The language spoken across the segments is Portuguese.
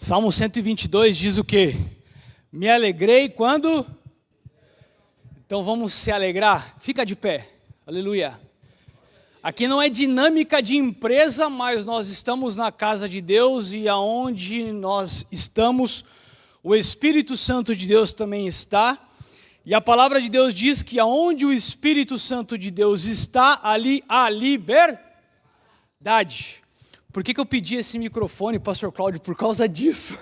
Salmo 122 diz o quê? Me alegrei quando... Então vamos se alegrar. Fica de pé. Aleluia. Aqui não é dinâmica de empresa, mas nós estamos na casa de Deus e aonde nós estamos, o Espírito Santo de Deus também está. E a palavra de Deus diz que aonde o Espírito Santo de Deus está, ali há liberdade. Por que eu pedi esse microfone, pastor Cláudio? Por causa disso.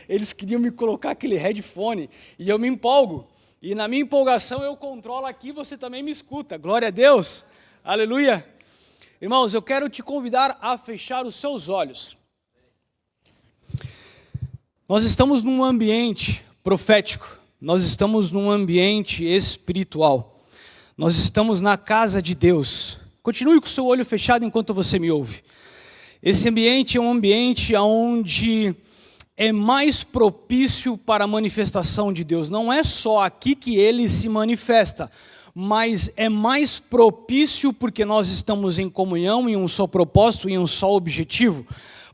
Eles queriam me colocar aquele headphone e eu me empolgo. E na minha empolgação eu controlo aqui, você também me escuta. Glória a Deus. Aleluia. Irmãos, eu quero te convidar a fechar os seus olhos. Nós estamos num ambiente profético. Nós estamos num ambiente espiritual. Nós estamos na casa de Deus. Continue com o seu olho fechado enquanto você me ouve. Esse ambiente é um ambiente onde é mais propício para a manifestação de Deus. Não é só aqui que Ele se manifesta, mas é mais propício porque nós estamos em comunhão, em um só propósito, em um só objetivo,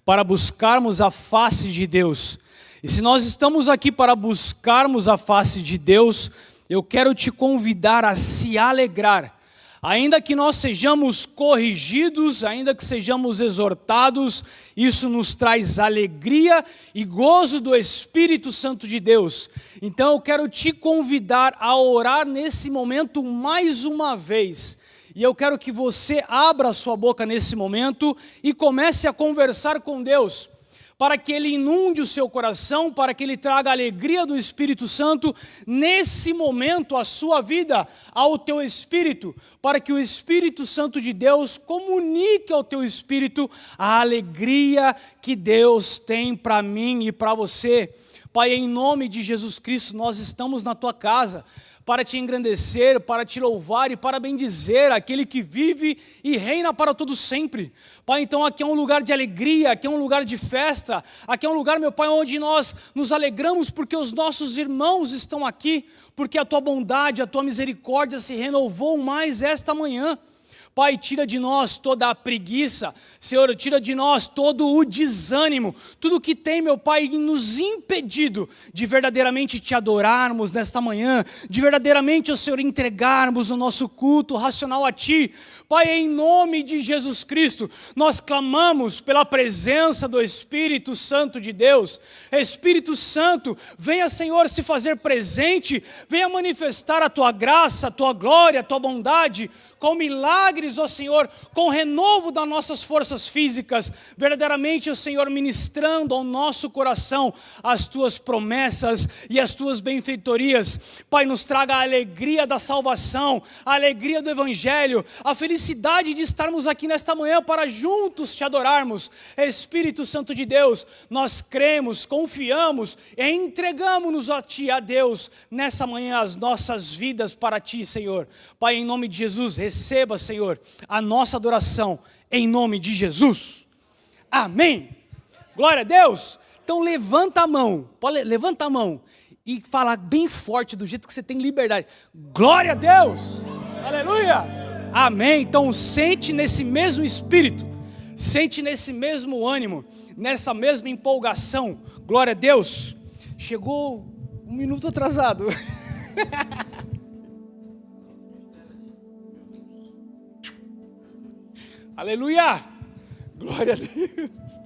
para buscarmos a face de Deus. E se nós estamos aqui para buscarmos a face de Deus, eu quero te convidar a se alegrar. Ainda que nós sejamos corrigidos, ainda que sejamos exortados, isso nos traz alegria e gozo do Espírito Santo de Deus. Então eu quero te convidar a orar nesse momento mais uma vez. E eu quero que você abra a sua boca nesse momento e comece a conversar com Deus, para que Ele inunde o seu coração, para que Ele traga a alegria do Espírito Santo nesse momento à sua vida, ao teu espírito, para que o Espírito Santo de Deus comunique ao teu espírito a alegria que Deus tem para mim e para você. Pai, em nome de Jesus Cristo, nós estamos na tua casa para te engrandecer, para te louvar e para bendizer aquele que vive e reina para todo sempre. Pai, então aqui é um lugar de alegria, aqui é um lugar de festa, aqui é um lugar, meu Pai, onde nós nos alegramos porque os nossos irmãos estão aqui, porque a tua bondade, a tua misericórdia se renovou mais esta manhã. Pai, tira de nós toda a preguiça, Senhor, tira de nós todo o desânimo, tudo que tem, meu Pai, nos impedido de verdadeiramente te adorarmos nesta manhã, de verdadeiramente, Senhor, entregarmos o nosso culto racional a Ti. Pai, em nome de Jesus Cristo, nós clamamos pela presença do Espírito Santo de Deus. Espírito Santo, venha, Senhor, se fazer presente, venha manifestar a Tua graça, a Tua glória, a Tua bondade, com milagres, ó Senhor, com renovo das nossas forças físicas, verdadeiramente, ó Senhor, ministrando ao nosso coração as Tuas promessas e as Tuas benfeitorias. Pai, nos traga a alegria da salvação, a alegria do Evangelho, a felicidade de estarmos aqui nesta manhã para juntos Te adorarmos. Espírito Santo de Deus, nós cremos, confiamos e entregamos-nos a Ti, a Deus, nessa manhã as nossas vidas para Ti, Senhor. Pai, em nome de Jesus, receba, Senhor, a nossa adoração, em nome de Jesus. Amém. Glória a Deus. Então levanta a mão, levanta a mão e fala bem forte, do jeito que você tem liberdade. Glória a Deus. Aleluia. Amém. Então sente nesse mesmo espírito, sente nesse mesmo ânimo, nessa mesma empolgação. Glória a Deus. Chegou um minuto atrasado. Aleluia! Glória a Deus!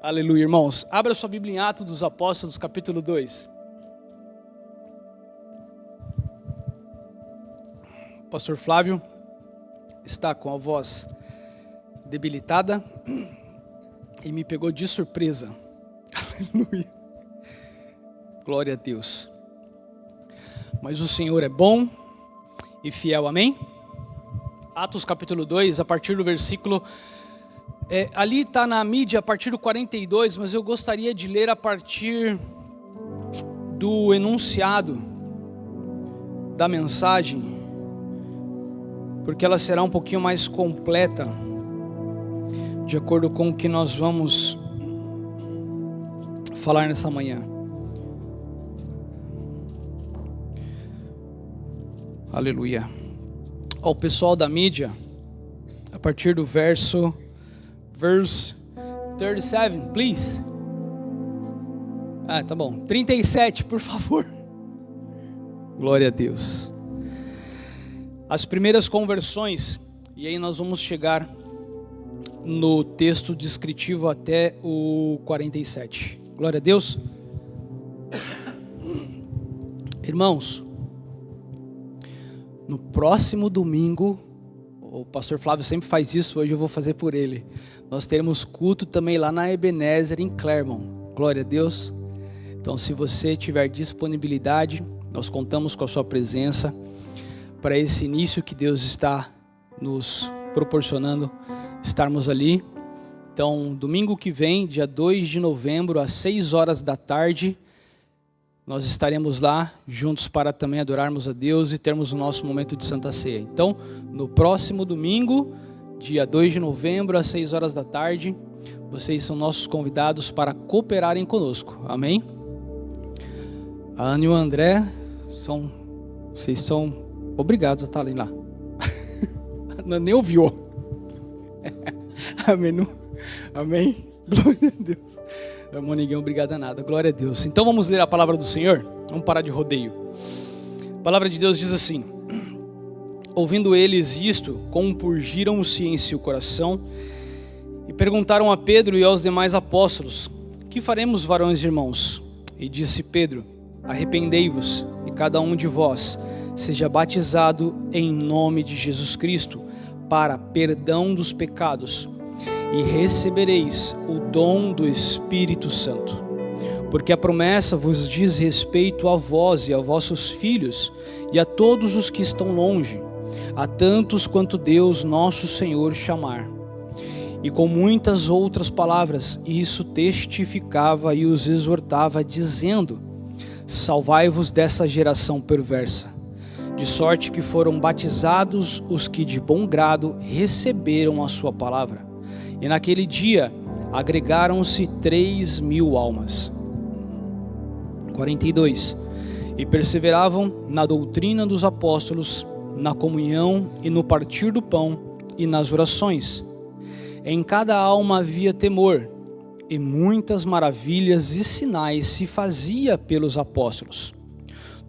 Aleluia, irmãos. Abra sua Bíblia em Atos dos Apóstolos, capítulo 2. O pastor Flávio está com a voz debilitada e me pegou de surpresa. Aleluia! Glória a Deus. Mas o Senhor é bom e fiel, amém? Atos capítulo 2, a partir do versículo, ali está na mídia a partir do 42, mas eu gostaria de ler a partir do enunciado da mensagem, porque ela será um pouquinho mais completa, de acordo com o que nós vamos falar nessa manhã. Aleluia. Ao pessoal da mídia, a partir do verse 37, please. Tá bom. 37, por favor. Glória a Deus. As primeiras conversões, e aí nós vamos chegar no texto descritivo até o 47. Glória a Deus. Irmãos, no próximo domingo, o pastor Flávio sempre faz isso, hoje eu vou fazer por ele. Nós teremos culto também lá na Ebenezer, em Clermont. Glória a Deus. Então, se você tiver disponibilidade, nós contamos com a sua presença para esse início que Deus está nos proporcionando, estarmos ali. Então, domingo que vem, dia 2 de novembro, às 6 horas da tarde, nós estaremos lá juntos para também adorarmos a Deus e termos o nosso momento de Santa Ceia. Então, no próximo domingo, dia 2 de novembro, às 6 horas da tarde, vocês são nossos convidados para cooperarem conosco. Amém? A Ana e o André, vocês são obrigados a estarem lá. Não, nem ouviu. Amém? Amém? Glória a Deus. Irmão, ninguém é obrigado a nada. Glória a Deus. Então vamos ler a palavra do Senhor? Vamos parar de rodeio. A palavra de Deus diz assim: ouvindo eles isto, compurgiram-se em seu coração e perguntaram a Pedro e aos demais apóstolos: que faremos, varões e irmãos? E disse Pedro: arrependei-vos e cada um de vós seja batizado em nome de Jesus Cristo para perdão dos pecados, e recebereis o dom do Espírito Santo. Porque a promessa vos diz respeito a vós e a vossos filhos e a todos os que estão longe, a tantos quanto Deus nosso Senhor chamar. E com muitas outras palavras isso testificava e os exortava, dizendo: salvai-vos dessa geração perversa. De sorte que foram batizados os que de bom grado receberam a sua palavra. E naquele dia agregaram-se 3.000 almas. 42. E perseveravam na doutrina dos apóstolos, na comunhão e no partir do pão e nas orações. Em cada alma havia temor, e muitas maravilhas e sinais se fazia pelos apóstolos.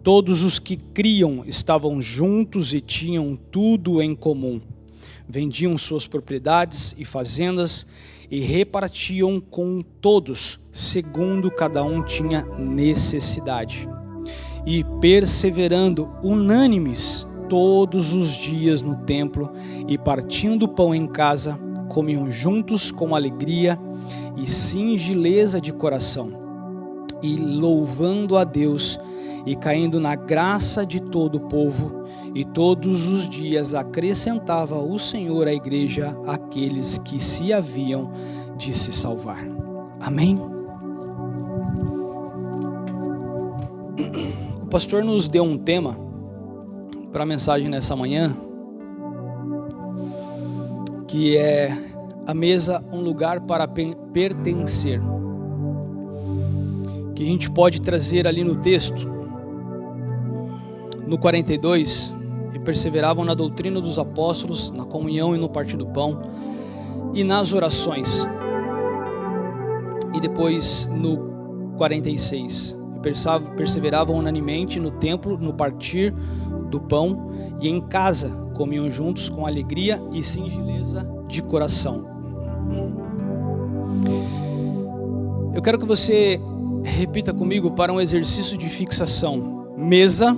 Todos os que criam estavam juntos e tinham tudo em comum. Vendiam suas propriedades e fazendas e repartiam com todos, segundo cada um tinha necessidade. E perseverando unânimes todos os dias no templo e partindo pão em casa, comiam juntos com alegria e singeleza de coração, e louvando a Deus e caindo na graça de todo o povo, e todos os dias acrescentava o Senhor à igreja aqueles que se haviam de se salvar. Amém? O pastor nos deu um tema para a mensagem nessa manhã, que é a mesa, um lugar para pertencer, que a gente pode trazer ali no texto, no 42, e perseveravam na doutrina dos apóstolos, na comunhão e no partir do pão, e nas orações. E depois no 46, perseveravam unanimemente no templo, no partir do pão, e em casa comiam juntos com alegria e singeleza de coração. Eu quero que você repita comigo para um exercício de fixação. Mesa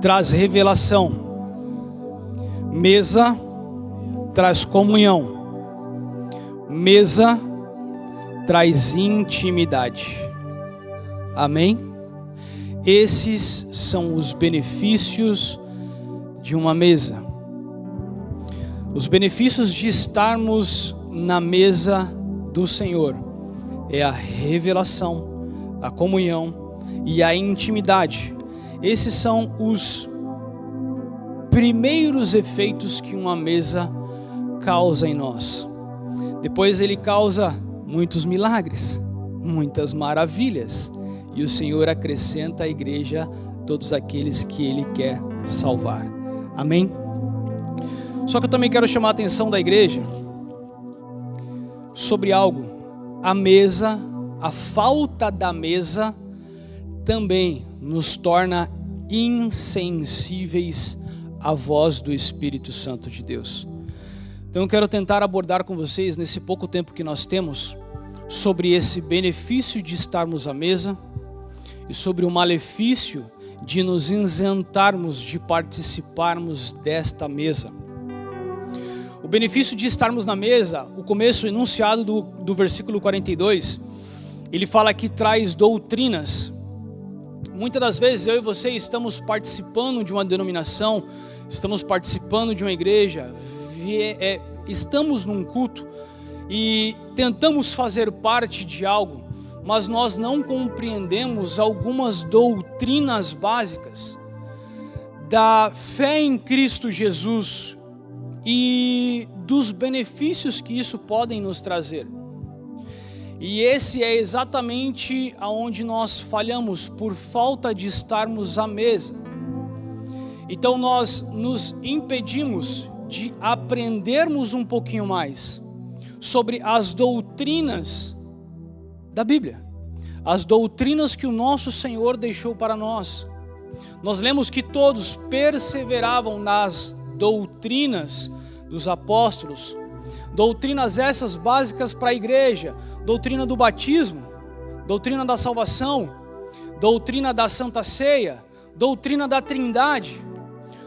traz revelação. Mesa traz comunhão. Mesa traz intimidade. Amém? Esses são os benefícios de uma mesa. Os benefícios de estarmos na mesa do Senhor é a revelação, a comunhão e a intimidade. Esses são os primeiros efeitos que uma mesa causa em nós. Depois ele causa muitos milagres, muitas maravilhas, e o Senhor acrescenta à igreja todos aqueles que Ele quer salvar. Amém? Só que eu também quero chamar a atenção da igreja sobre algo. A mesa a falta da mesa também nos torna insensíveis à voz do Espírito Santo de Deus. Então eu quero tentar abordar com vocês, nesse pouco tempo que nós temos, sobre esse benefício de estarmos à mesa e sobre o malefício de nos isentarmos de participarmos desta mesa. O benefício de estarmos na mesa, o começo enunciado do versículo 42, ele fala que traz doutrinas. Muitas das vezes eu e você estamos participando de uma denominação, estamos participando de uma igreja, estamos num culto e tentamos fazer parte de algo, mas nós não compreendemos algumas doutrinas básicas da fé em Cristo Jesus e dos benefícios que isso podem nos trazer. E esse é exatamente aonde nós falhamos, por falta de estarmos à mesa. Então nós nos impedimos de aprendermos um pouquinho mais sobre as doutrinas da Bíblia, as doutrinas que o nosso Senhor deixou para nós. Nós lemos que todos perseveravam nas doutrinas dos apóstolos, doutrinas essas básicas para a igreja: doutrina do batismo, doutrina da salvação, doutrina da Santa Ceia, doutrina da Trindade.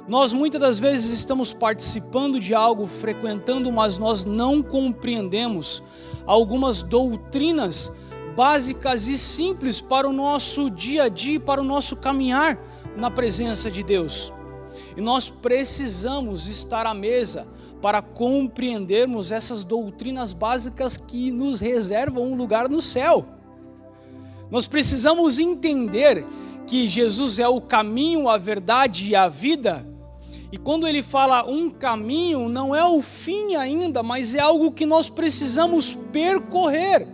Nós muitas das vezes estamos participando de algo, frequentando, mas nós não compreendemos algumas doutrinas básicas e simples para o nosso dia a dia, para o nosso caminhar na presença de Deus. E nós precisamos estar à mesa para compreendermos essas doutrinas básicas que nos reservam um lugar no céu. Nós precisamos entender que Jesus é o caminho, a verdade e a vida. E quando ele fala um caminho, não é o fim ainda, mas é algo que nós precisamos percorrer.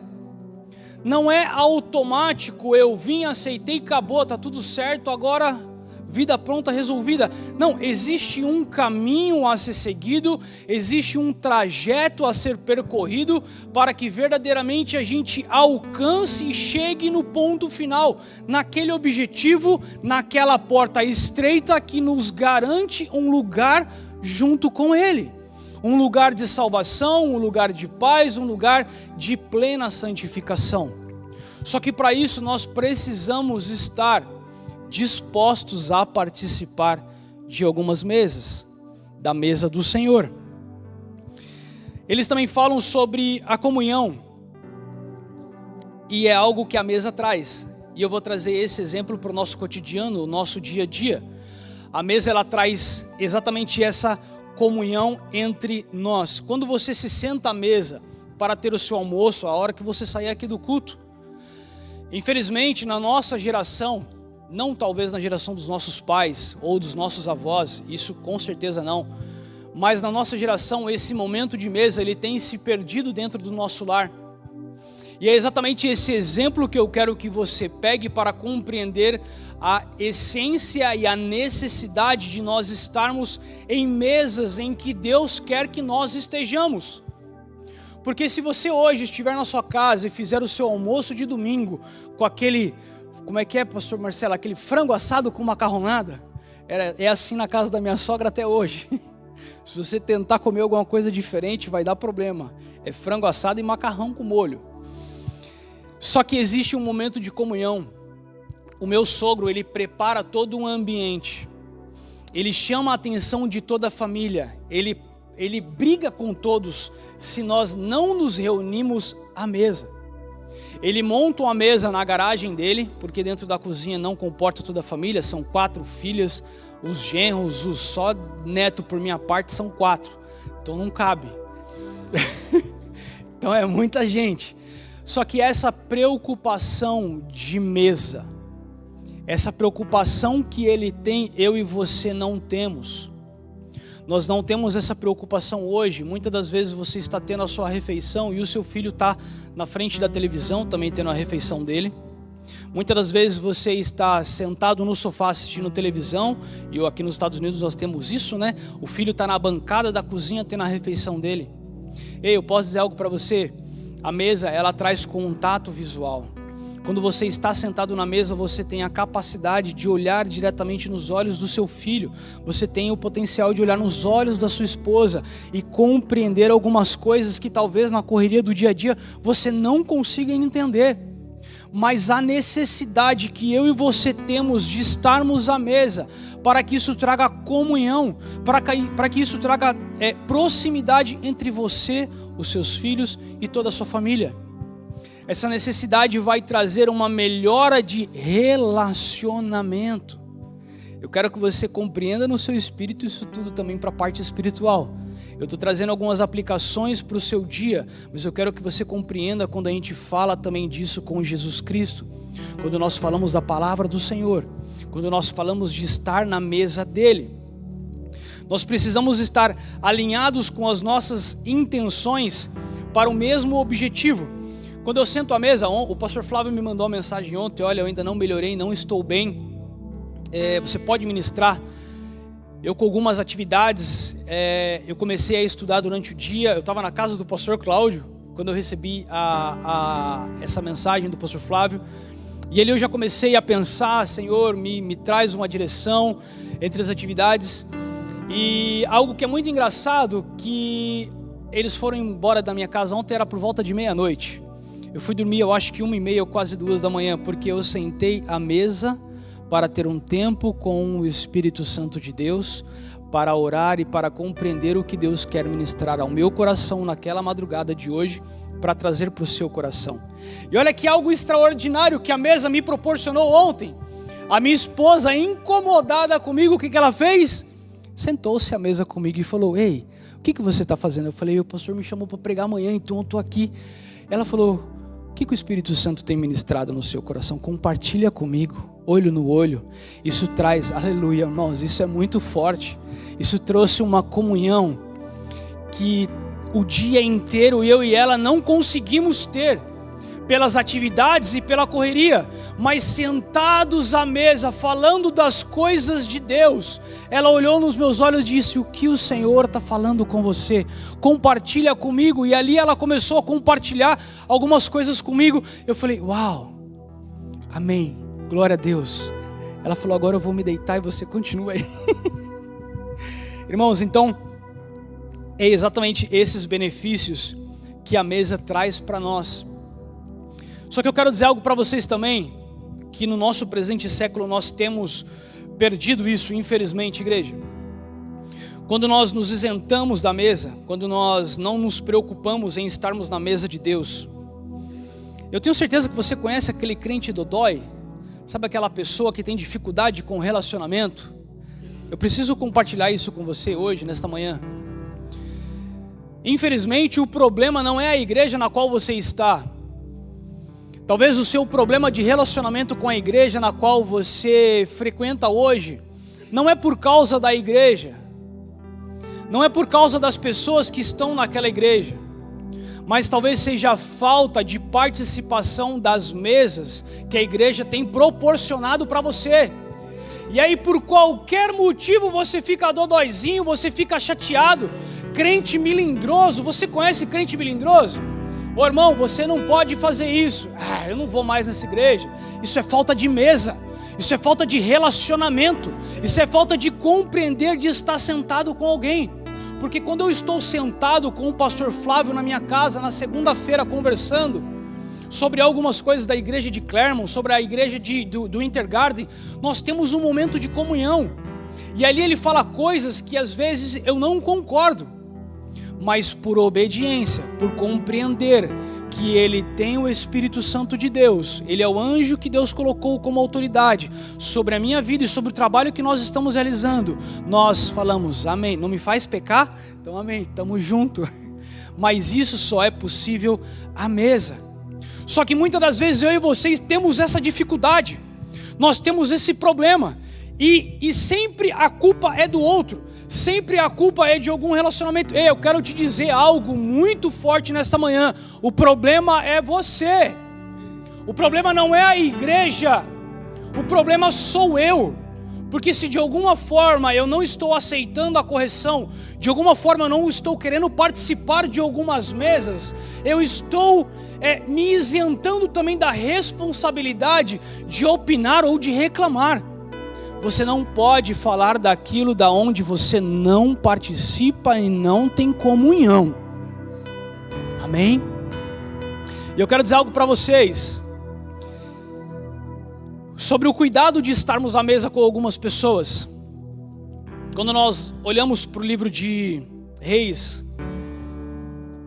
Não é automático, eu vim, aceitei, acabou, está tudo certo, agora vida pronta, resolvida. Não, existe um caminho a ser seguido, existe um trajeto a ser percorrido para que verdadeiramente a gente alcance e chegue no ponto final, naquele objetivo, naquela porta estreita que nos garante um lugar junto com Ele. Um lugar de salvação, um lugar de paz, um lugar de plena santificação. Só que para isso nós precisamos estar dispostos a participar de algumas mesas, da mesa do Senhor. Eles também falam sobre a comunhão, e é algo que a mesa traz, e eu vou trazer esse exemplo para o nosso cotidiano, o nosso dia a dia. A mesa, ela traz exatamente essa comunhão entre nós. Quando você se senta à mesa para ter o seu almoço, a hora que você sair aqui do culto, infelizmente na nossa geração, não talvez na geração dos nossos pais ou dos nossos avós, isso com certeza não, mas na nossa geração esse momento de mesa ele tem se perdido dentro do nosso lar. E é exatamente esse exemplo que eu quero que você pegue para compreender a essência e a necessidade de nós estarmos em mesas em que Deus quer que nós estejamos. Porque se você hoje estiver na sua casa e fizer o seu almoço de domingo com aquele, como é que é, pastor Marcelo, aquele frango assado com macarronada, é assim na casa da minha sogra até hoje. Se você tentar comer alguma coisa diferente, vai dar problema. É frango assado e macarrão com molho. Só que existe um momento de comunhão. O meu sogro, ele prepara todo um ambiente. Ele chama a atenção de toda a família. Ele briga com todos se nós não nos reunimos à mesa. Ele monta uma mesa na garagem dele, porque dentro da cozinha não comporta toda a família, são 4 filhas, os genros, os só neto por minha parte são 4, então não cabe. Então é muita gente. Só que essa preocupação de mesa, essa preocupação que ele tem, eu e você não temos. Nós não temos essa preocupação hoje. Muitas das vezes você está tendo a sua refeição e o seu filho está na frente da televisão também tendo a refeição dele. Muitas das vezes você está sentado no sofá assistindo televisão, e aqui nos Estados Unidos nós temos isso, né? O filho está na bancada da cozinha tendo a refeição dele. Ei, eu posso dizer algo para você? A mesa, ela traz contato visual. Quando você está sentado na mesa, você tem a capacidade de olhar diretamente nos olhos do seu filho. Você tem o potencial de olhar nos olhos da sua esposa e compreender algumas coisas que talvez na correria do dia a dia você não consiga entender. Mas a necessidade que eu e você temos de estarmos à mesa, para que isso traga comunhão, para que isso traga proximidade entre você, os seus filhos e toda a sua família. Essa necessidade vai trazer uma melhora de relacionamento. Eu quero que você compreenda no seu espírito isso tudo também para a parte espiritual. Eu estou trazendo algumas aplicações para o seu dia, mas eu quero que você compreenda quando a gente fala também disso com Jesus Cristo. Quando nós falamos da palavra do Senhor, quando nós falamos de estar na mesa dele. Nós precisamos estar alinhados com as nossas intenções para o mesmo objetivo. Quando eu sento à mesa, o pastor Flávio me mandou uma mensagem ontem: olha, eu ainda não melhorei, não estou bem, você pode ministrar? Eu com algumas atividades, eu comecei a estudar durante o dia. Eu estava na casa do pastor Cláudio, quando eu recebi essa mensagem do pastor Flávio, e ali eu já comecei a pensar: Senhor, me traz uma direção entre as atividades. E algo que é muito engraçado, que eles foram embora da minha casa ontem, era por volta de meia-noite. Eu fui dormir, eu acho que 1h30 ou quase 2 da manhã, porque eu sentei à mesa para ter um tempo com o Espírito Santo de Deus, para orar e para compreender o que Deus quer ministrar ao meu coração naquela madrugada de hoje, para trazer para o seu coração. E olha que algo extraordinário que a mesa me proporcionou ontem. A minha esposa, incomodada comigo, o que ela fez? Sentou-se à mesa comigo e falou: ei, o que você está fazendo? Eu falei: o pastor me chamou para pregar amanhã, então eu estou aqui. Ela falou: o que o Espírito Santo tem ministrado no seu coração? Compartilha comigo, olho no olho. Isso traz, aleluia, irmãos, isso é muito forte. Isso trouxe uma comunhão que o dia inteiro eu e ela não conseguimos ter, pelas atividades e pela correria, mas sentados à mesa, falando das coisas de Deus. Ela olhou nos meus olhos e disse: o que o Senhor está falando com você? Compartilha comigo. E ali ela começou a compartilhar algumas coisas comigo. Eu falei: uau, amém, glória a Deus. Ela falou: agora eu vou me deitar e você continua aí. Irmãos, então, é exatamente esses benefícios que a mesa traz para nós. Só que eu quero dizer algo para vocês também, que no nosso presente século nós temos perdido isso, infelizmente, igreja. Quando nós nos isentamos da mesa, quando nós não nos preocupamos em estarmos na mesa de Deus. Eu tenho certeza que você conhece aquele crente dodói, sabe aquela pessoa que tem dificuldade com o relacionamento? Eu preciso compartilhar isso com você hoje, nesta manhã. Infelizmente, o problema não é a igreja na qual você está. Talvez o seu problema de relacionamento com a igreja na qual você frequenta hoje não é por causa da igreja, não é por causa das pessoas que estão naquela igreja, mas talvez seja a falta de participação das mesas que a igreja tem proporcionado para você. E aí por qualquer motivo você fica dodóizinho, você fica chateado. Crente melindroso, você conhece crente melindroso? Ô irmão, você não pode fazer isso. Eu não vou mais nessa igreja. Isso é falta de mesa. Isso é falta de relacionamento. Isso é falta de compreender, de estar sentado com alguém. Porque quando eu estou sentado com o pastor Flávio na minha casa, na segunda-feira, conversando sobre algumas coisas da igreja de Clermont, sobre a igreja do Intergarden, nós temos um momento de comunhão. E ali ele fala coisas que às vezes eu não concordo. Mas por obediência, por compreender que ele tem o Espírito Santo de Deus, ele é o anjo que Deus colocou como autoridade sobre a minha vida e sobre o trabalho que nós estamos realizando, nós falamos: amém, não me faz pecar? Então amém, estamos juntos. Mas isso só é possível à mesa. Só que muitas das vezes eu e vocês temos essa dificuldade, nós temos esse problema, e sempre a culpa é do outro. Sempre a culpa é de algum relacionamento. Ei, eu quero te dizer algo muito forte nesta manhã. O problema é você. O problema não é a igreja. O problema sou eu. Porque se de alguma forma eu não estou aceitando a correção, de alguma forma eu não estou querendo participar de algumas mesas, eu estou me isentando também da responsabilidade de opinar ou de reclamar. Você não pode falar daquilo da onde você não participa e não tem comunhão. Amém? E eu quero dizer algo para vocês sobre o cuidado de estarmos à mesa com algumas pessoas. Quando nós olhamos para o livro de Reis,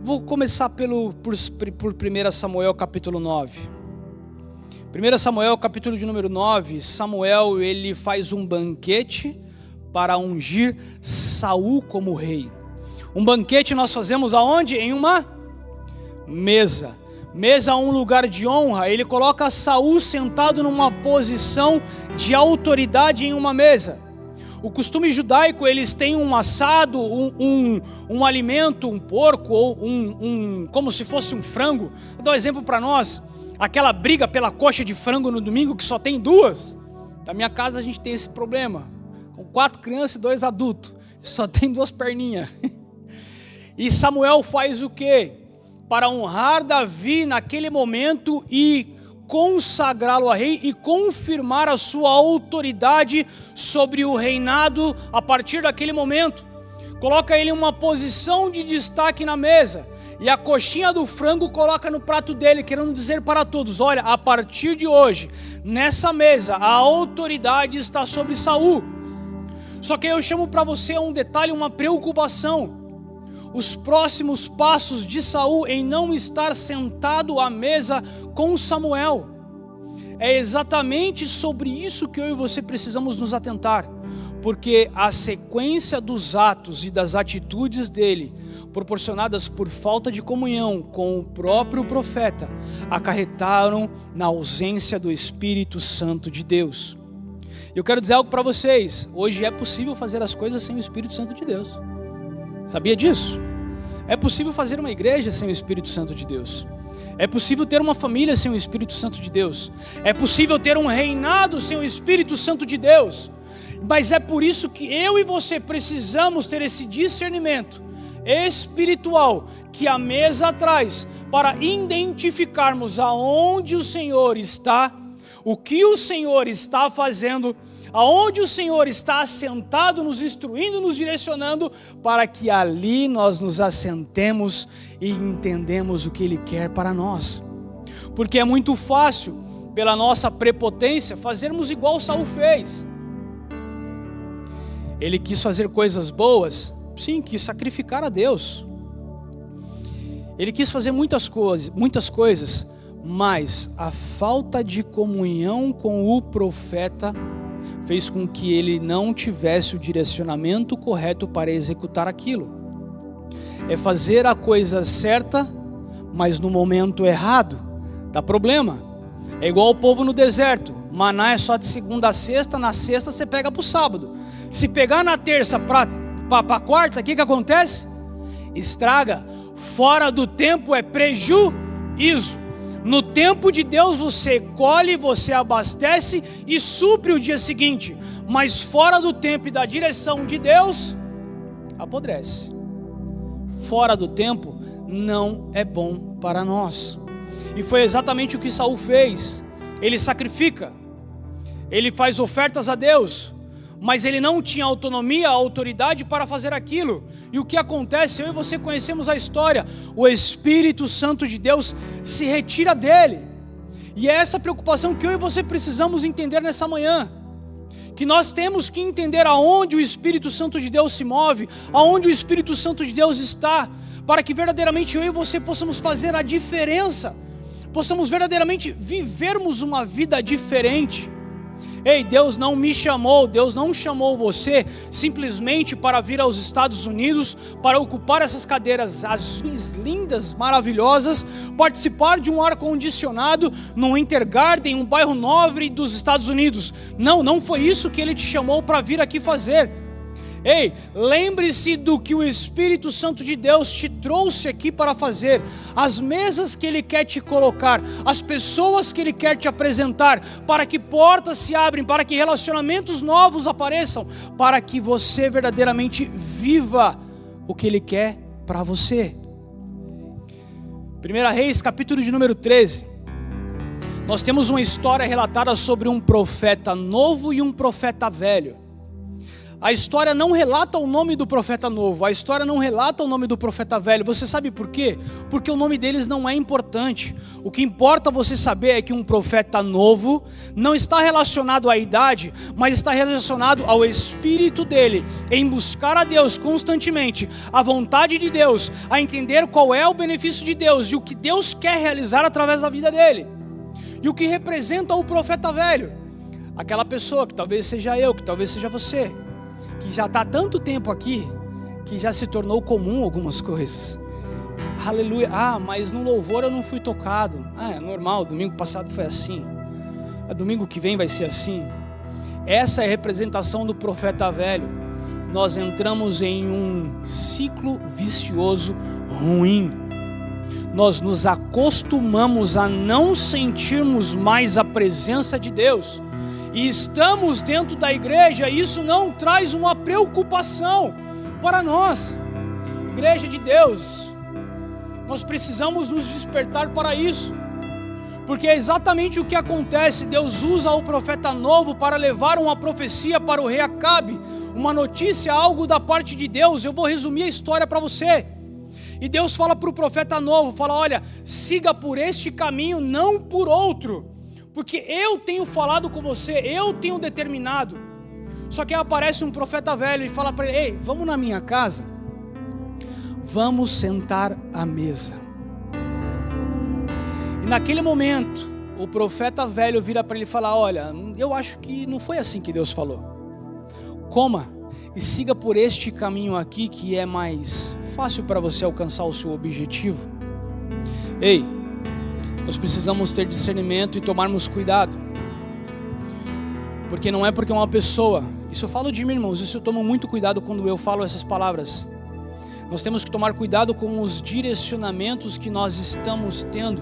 vou começar por 1 Samuel capítulo 9. 1 Samuel capítulo de número 9, Samuel ele faz um banquete para ungir Saul como rei. Um banquete nós fazemos aonde? Em uma mesa. Mesa é um lugar de honra. Ele coloca Saul sentado numa posição de autoridade em uma mesa. O costume judaico, eles têm um assado, um alimento, um porco ou como se fosse um frango. Vou dar um exemplo para nós. Aquela briga pela coxa de frango no domingo que só tem 2. Na minha casa a gente tem esse problema. Com 4 crianças e 2 adultos. Só tem 2 perninhas. E Samuel faz o quê? Para honrar Davi naquele momento e consagrá-lo a rei e confirmar a sua autoridade sobre o reinado a partir daquele momento. Coloca ele em uma posição de destaque na mesa e a coxinha do frango coloca no prato dele, querendo dizer para todos: olha, a partir de hoje, nessa mesa, a autoridade está sobre Saul. Só que eu chamo para você um detalhe, uma preocupação. Os próximos passos de Saul em não estar sentado à mesa com Samuel. É exatamente sobre isso que eu e você precisamos nos atentar. Porque a sequência dos atos e das atitudes dele, proporcionadas por falta de comunhão com o próprio profeta, acarretaram na ausência do Espírito Santo de Deus. Eu quero dizer algo para vocês. Hoje é possível fazer as coisas sem o Espírito Santo de Deus. Sabia disso? É possível fazer uma igreja sem o Espírito Santo de Deus. É possível ter uma família sem o Espírito Santo de Deus. É possível ter um reinado sem o Espírito Santo de Deus. Mas é por isso que eu e você precisamos ter esse discernimento espiritual que a mesa traz, para identificarmos aonde o Senhor está, o que o Senhor está fazendo, aonde o Senhor está assentado, nos instruindo, nos direcionando, para que ali nós nos assentemos e entendemos o que Ele quer para nós. Porque é muito fácil, pela nossa prepotência, fazermos igual Saul fez. Ele quis fazer coisas boas, sim, quis sacrificar a Deus. Ele quis fazer muitas coisas, mas a falta de comunhão com o profeta fez com que ele não tivesse o direcionamento correto para executar aquilo. É fazer a coisa certa, mas no momento errado, dá problema. É igual o povo no deserto, maná é só de segunda a sexta, na sexta você pega para o sábado. Se pegar na terça para a quarta, o que acontece? Estraga. Fora do tempo é prejuízo. No tempo de Deus você colhe, você abastece e supre o dia seguinte. Mas fora do tempo e da direção de Deus, apodrece. Fora do tempo não é bom para nós. E foi exatamente o que Saul fez. Ele sacrifica, ele faz ofertas a Deus, mas ele não tinha autonomia, autoridade para fazer aquilo. E o que acontece? Eu e você conhecemos a história. O Espírito Santo de Deus se retira dele. E é essa preocupação que eu e você precisamos entender nessa manhã. Que nós temos que entender aonde o Espírito Santo de Deus se move, aonde o Espírito Santo de Deus está, para que verdadeiramente eu e você possamos fazer a diferença, possamos verdadeiramente vivermos uma vida diferente. Ei, Deus não me chamou, Deus não chamou você simplesmente para vir aos Estados Unidos, para ocupar essas cadeiras azuis, lindas, maravilhosas, participar de um ar-condicionado no Intergarden, um bairro nobre dos Estados Unidos. Não foi isso que Ele te chamou para vir aqui fazer. Ei, lembre-se do que o Espírito Santo de Deus te trouxe aqui para fazer, as mesas que Ele quer te colocar, as pessoas que Ele quer te apresentar, para que portas se abrem, para que relacionamentos novos apareçam, para que você verdadeiramente viva o que Ele quer para você. 1 Reis, capítulo de número 13, nós temos uma história relatada sobre um profeta novo e um profeta velho. A história não relata o nome do profeta novo, a história não relata o nome do profeta velho. Você sabe por quê? Porque o nome deles não é importante. O que importa você saber é que um profeta novo não está relacionado à idade, mas está relacionado ao espírito dele, em buscar a Deus constantemente, a vontade de Deus, a entender qual é o benefício de Deus e o que Deus quer realizar através da vida dele. E o que representa o profeta velho? Aquela pessoa que talvez seja eu, que talvez seja você, que já está há tanto tempo aqui, que já se tornou comum algumas coisas. Aleluia. Mas no louvor eu não fui tocado. É normal, domingo passado foi assim. Domingo que vem vai ser assim. Essa é a representação do profeta velho. Nós entramos em um ciclo vicioso ruim. Nós nos acostumamos a não sentirmos mais a presença de Deus. E estamos dentro da igreja, e isso não traz uma preocupação para nós. Igreja de Deus, nós precisamos nos despertar para isso, porque é exatamente o que acontece. Deus usa o profeta novo para levar uma profecia para o rei Acabe, uma notícia, algo da parte de Deus. Eu vou resumir a história para você. E Deus fala para o profeta novo, fala: olha, siga por este caminho, não por outro, porque eu tenho falado com você, eu tenho determinado. Só que aí aparece um profeta velho e fala para ele: ei, vamos na minha casa, vamos sentar à mesa. E naquele momento, o profeta velho vira para ele e fala: olha, eu acho que não foi assim que Deus falou. Coma e siga por este caminho aqui, que é mais fácil para você alcançar o seu objetivo. Ei, nós precisamos ter discernimento e tomarmos cuidado, porque não é porque uma pessoa, isso eu falo de mim, irmãos, isso eu tomo muito cuidado quando eu falo essas palavras. Nós temos que tomar cuidado com os direcionamentos que nós estamos tendo.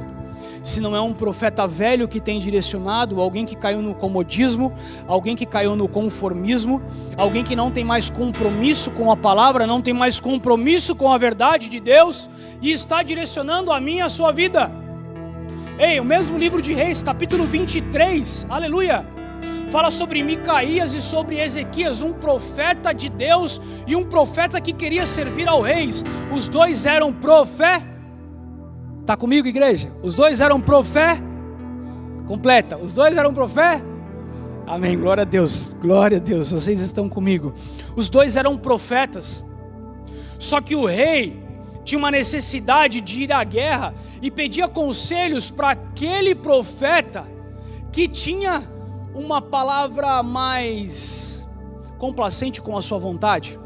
Se não é um profeta velho que tem direcionado, alguém que caiu no comodismo, alguém que caiu no conformismo, alguém que não tem mais compromisso com a palavra, não tem mais compromisso com a verdade de Deus, e está direcionando a minha e a sua vida. Ei, o mesmo livro de Reis, capítulo 23, aleluia, fala sobre Micaías e sobre Ezequias, um profeta de Deus e um profeta que queria servir ao rei. Os dois eram profetas. Está comigo, igreja? Os dois eram profetas. Completa. Os dois eram profetas. Amém. Glória a Deus. Glória a Deus. Vocês estão comigo. Os dois eram profetas. Só que o rei tinha uma necessidade de ir à guerra e pedia conselhos para aquele profeta que tinha uma palavra mais complacente com a sua vontade.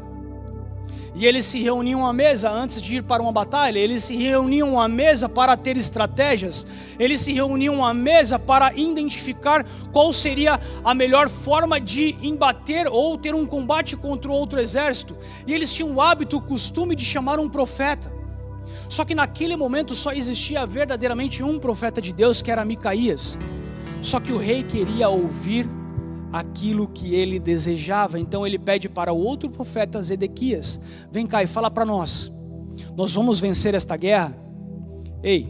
E eles se reuniam à mesa antes de ir para uma batalha, eles se reuniam à mesa para ter estratégias, eles se reuniam à mesa para identificar qual seria a melhor forma de embater ou ter um combate contra outro exército. E eles tinham o hábito, o costume de chamar um profeta. Só que naquele momento só existia verdadeiramente um profeta de Deus, que era Micaías. Só que o rei queria ouvir aquilo que ele desejava. Então ele pede para o outro profeta, Zedequias: vem cá e fala para nós vamos vencer esta guerra? Ei,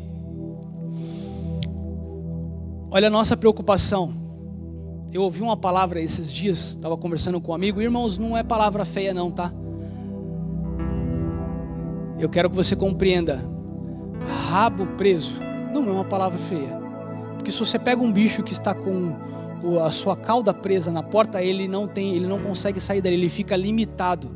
olha a nossa preocupação. Eu ouvi uma palavra esses dias, estava conversando com um amigo. Irmãos, não é palavra feia não, tá? Eu quero que você compreenda: rabo preso não é uma palavra feia. Porque se você pega um bicho que está com a sua cauda presa na porta, ele não consegue sair dali, ele fica limitado.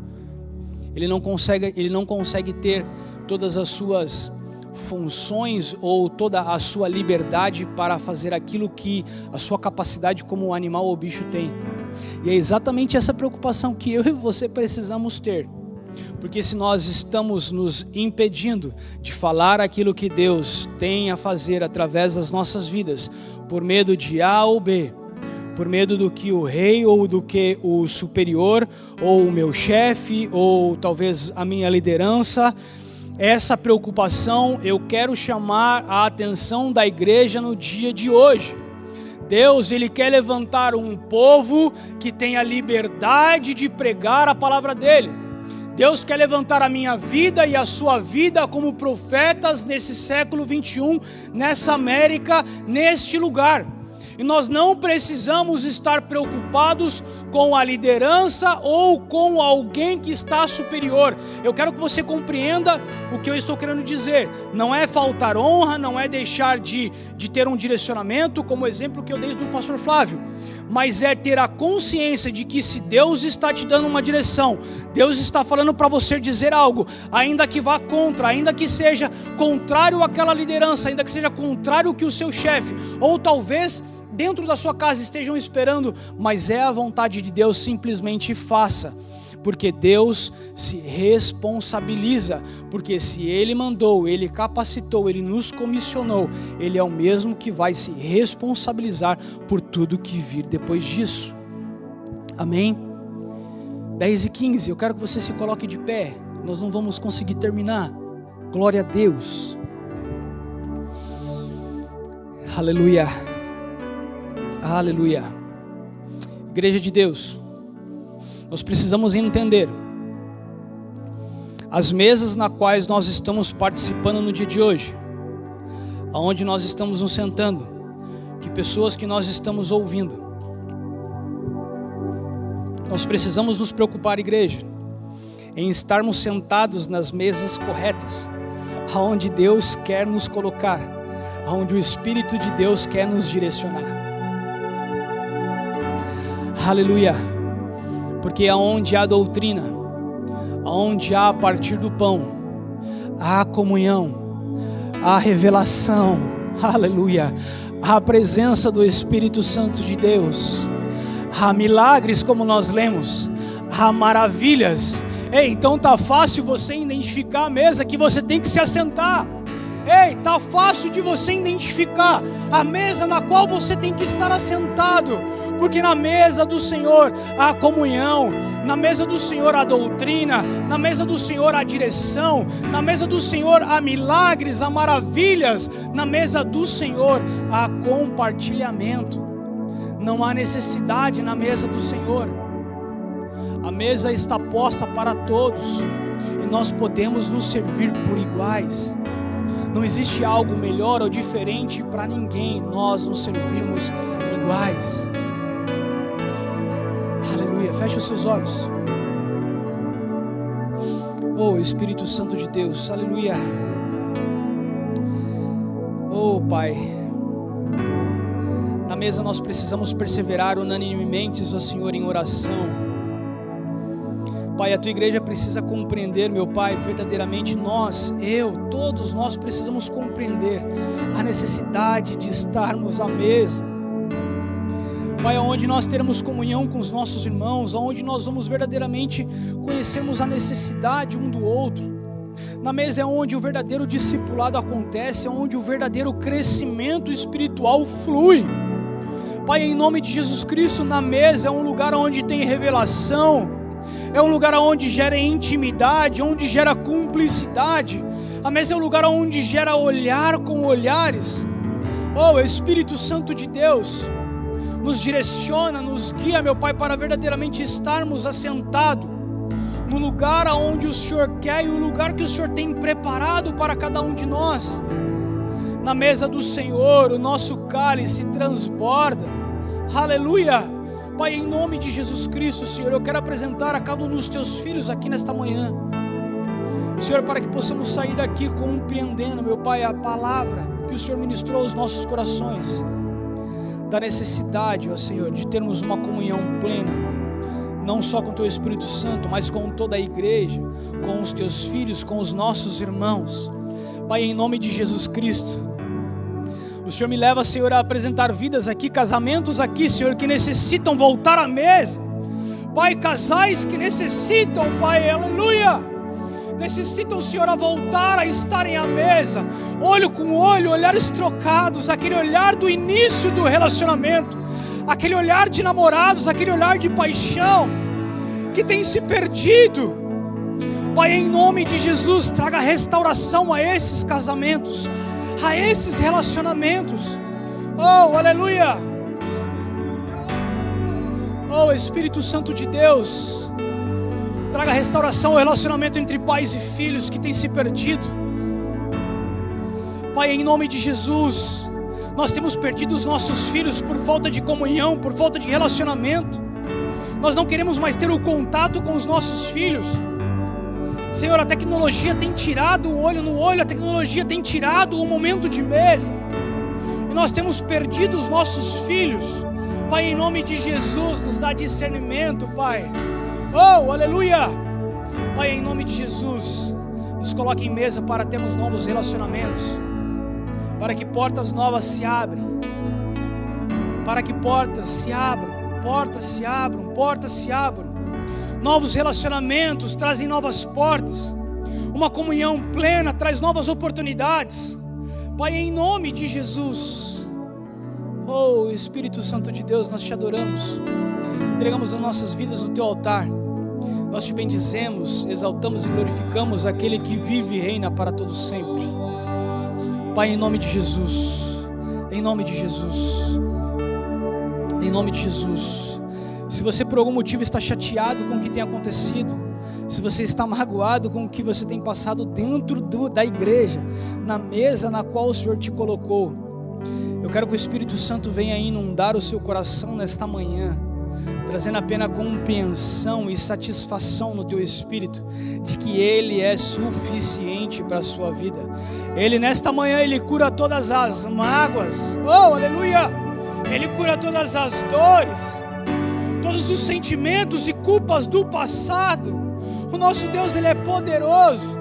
Ele não consegue ter todas as suas funções ou toda a sua liberdade para fazer aquilo que a sua capacidade como animal ou bicho tem. E é exatamente essa preocupação que eu e você precisamos ter. Porque se nós estamos nos impedindo de falar aquilo que Deus tem a fazer através das nossas vidas, por medo de A ou B, por medo do que o rei, ou do que o superior, ou o meu chefe, ou talvez a minha liderança. Essa preocupação eu quero chamar a atenção da igreja no dia de hoje. Deus, Ele quer levantar um povo que tenha liberdade de pregar a palavra dEle. Deus quer levantar a minha vida e a sua vida como profetas nesse século 21, nessa América, neste lugar. E nós não precisamos estar preocupados com a liderança ou com alguém que está superior. Eu quero que você compreenda o que eu estou querendo dizer. Não é faltar honra, não é deixar de ter um direcionamento, como o exemplo que eu dei do pastor Flávio. Mas é ter a consciência de que se Deus está te dando uma direção, Deus está falando para você dizer algo, ainda que vá contra, ainda que seja contrário àquela liderança, ainda que seja contrário ao que o seu chefe, ou talvez dentro da sua casa estejam esperando, mas é a vontade de Deus, simplesmente faça, porque Deus se responsabiliza, porque se Ele mandou, Ele capacitou, Ele nos comissionou, Ele é o mesmo que vai se responsabilizar por tudo que vir depois disso. Amém? 10:15, eu quero que você se coloque de pé, nós não vamos conseguir terminar. Glória a Deus. Aleluia. Aleluia. Igreja de Deus, nós precisamos entender as mesas na quais nós estamos participando no dia de hoje, aonde nós estamos nos sentando, que pessoas que nós estamos ouvindo. Nós precisamos nos preocupar, igreja, em estarmos sentados nas mesas corretas, aonde Deus quer nos colocar, aonde o Espírito de Deus quer nos direcionar. Aleluia, porque aonde há doutrina, aonde há a partir do pão, há comunhão, há revelação, aleluia, há a presença do Espírito Santo de Deus, há milagres como nós lemos, há maravilhas. Ei, então tá fácil você identificar a mesa que você tem que se assentar. Ei, tá fácil de você identificar a mesa na qual você tem que estar assentado, porque na mesa do Senhor há comunhão, na mesa do Senhor há doutrina, na mesa do Senhor há direção, na mesa do Senhor há milagres, há maravilhas, na mesa do Senhor há compartilhamento. Não há necessidade na mesa do Senhor. A mesa está posta para todos e nós podemos nos servir por iguais. Não existe algo melhor ou diferente para ninguém, nós nos servimos iguais. Aleluia, feche os seus olhos. Oh Espírito Santo de Deus, aleluia. Oh Pai, na mesa nós precisamos perseverar unanimemente, ó Senhor, em oração. Pai, a tua igreja precisa compreender, meu Pai, verdadeiramente todos nós precisamos compreender a necessidade de estarmos à mesa. Pai, onde nós teremos comunhão com os nossos irmãos, onde nós vamos verdadeiramente conhecermos a necessidade um do outro. Na mesa é onde o verdadeiro discipulado acontece, é onde o verdadeiro crescimento espiritual flui. Pai, em nome de Jesus Cristo, na mesa é um lugar onde tem revelação, é um lugar onde gera intimidade, onde gera cumplicidade. A mesa é um lugar onde gera olhar com olhares. Oh Espírito Santo de Deus, nos direciona, nos guia, meu Pai, para verdadeiramente estarmos assentados no lugar onde o Senhor quer e o lugar que o Senhor tem preparado para cada um de nós. Na mesa do Senhor, o nosso cálice transborda. Aleluia. Pai, em nome de Jesus Cristo, Senhor, eu quero apresentar a cada um dos teus filhos aqui nesta manhã, Senhor, para que possamos sair daqui compreendendo, meu Pai, a palavra que o Senhor ministrou aos nossos corações, da necessidade, ó Senhor, de termos uma comunhão plena, não só com o teu Espírito Santo, mas com toda a igreja, com os teus filhos, com os nossos irmãos. Pai, em nome de Jesus Cristo, o Senhor me leva, Senhor, a apresentar vidas aqui, casamentos aqui, Senhor, que necessitam voltar à mesa. Pai, casais que necessitam, Pai, aleluia, necessitam, Senhor, a voltar a estarem à mesa, olho com olho, olhares trocados, aquele olhar do início do relacionamento, aquele olhar de namorados, aquele olhar de paixão que tem se perdido. Pai, em nome de Jesus, traga restauração a esses casamentos, a esses relacionamentos. Oh, aleluia! Oh, Espírito Santo de Deus, traga restauração ao relacionamento entre pais e filhos que tem se perdido. Pai, em nome de Jesus, nós temos perdido os nossos filhos por falta de comunhão, por falta de relacionamento. Nós não queremos mais ter o contato com os nossos filhos. Senhor, a tecnologia tem tirado o olho no olho, a tecnologia tem tirado o momento de mesa, e nós temos perdido os nossos filhos. Pai, em nome de Jesus, nos dá discernimento, Pai. Oh, aleluia! Pai, em nome de Jesus, nos coloque em mesa para termos novos relacionamentos, para que portas novas se abrem, para que portas se abram, portas se abram, portas se abram. Novos relacionamentos trazem novas portas, uma comunhão plena traz novas oportunidades. Pai, em nome de Jesus, oh Espírito Santo de Deus, nós te adoramos, entregamos as nossas vidas no teu altar. Nós te bendizemos, exaltamos e glorificamos aquele que vive e reina para todo sempre. Pai, em nome de Jesus, em nome de Jesus, em nome de Jesus. Se você por algum motivo está chateado com o que tem acontecido, se você está magoado com o que você tem passado dentro da igreja, na mesa na qual o Senhor te colocou, eu quero que o Espírito Santo venha inundar o seu coração nesta manhã, trazendo apenas compreensão e satisfação no teu espírito, de que Ele é suficiente para a sua vida. Ele nesta manhã, Ele cura todas as mágoas, oh aleluia, Ele cura todas as dores, todos os sentimentos e culpas do passado. O nosso Deus, Ele é poderoso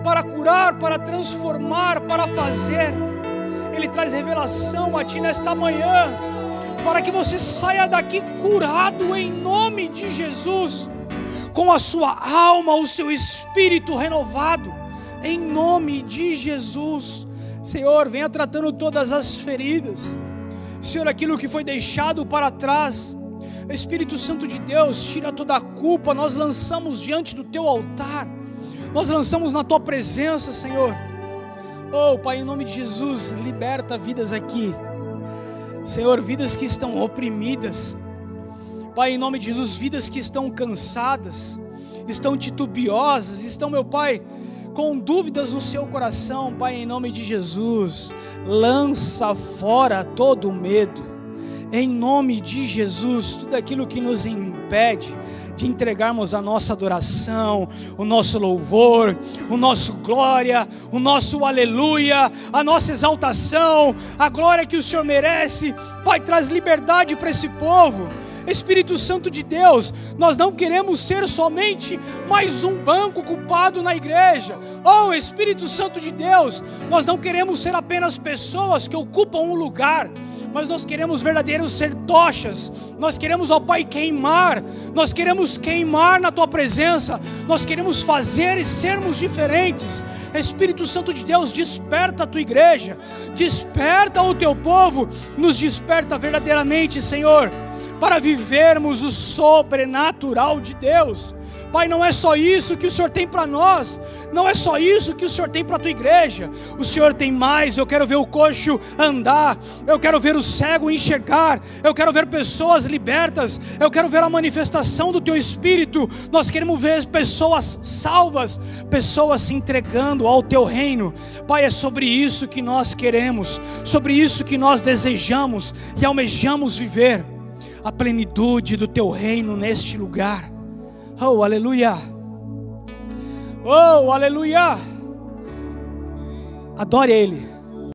para curar, para transformar, para fazer. Ele traz revelação a ti nesta manhã, para que você saia daqui curado em nome de Jesus, com a sua alma, o seu espírito renovado, em nome de Jesus. Senhor, venha tratando todas as feridas, Senhor, aquilo que foi deixado para trás. Espírito Santo de Deus, tira toda a culpa, nós lançamos diante do teu altar, nós lançamos na tua presença, Senhor. Oh Pai, em nome de Jesus, liberta vidas aqui, Senhor, vidas que estão oprimidas, Pai, em nome de Jesus, vidas que estão cansadas, estão titubeosas, estão, meu Pai, com dúvidas no seu coração. Pai, em nome de Jesus, lança fora todo o medo, em nome de Jesus, tudo aquilo que nos impede de entregarmos a nossa adoração, o nosso louvor, o nosso glória, o nosso aleluia, a nossa exaltação, a glória que o Senhor merece. Pai, traz liberdade para esse povo. Espírito Santo de Deus, nós não queremos ser somente mais um banco ocupado na igreja. Oh Espírito Santo de Deus, nós não queremos ser apenas pessoas que ocupam um lugar, mas nós queremos verdadeiros ser tochas. Nós queremos, ó Pai, queimar. Nós queremos queimar na Tua presença. Nós queremos fazer e sermos diferentes. Espírito Santo de Deus, desperta a Tua igreja, desperta o Teu povo, nos desperta verdadeiramente, Senhor, para vivermos o sobrenatural de Deus. Pai, não é só isso que o Senhor tem para nós, não é só isso que o Senhor tem para a tua igreja, o Senhor tem mais. Eu quero ver o coxo andar, eu quero ver o cego enxergar, eu quero ver pessoas libertas, eu quero ver a manifestação do teu Espírito. Nós queremos ver pessoas salvas, pessoas se entregando ao teu reino. Pai, é sobre isso que nós queremos, sobre isso que nós desejamos e almejamos viver, a plenitude do teu reino neste lugar. Oh, aleluia! Oh, aleluia! Adore Ele.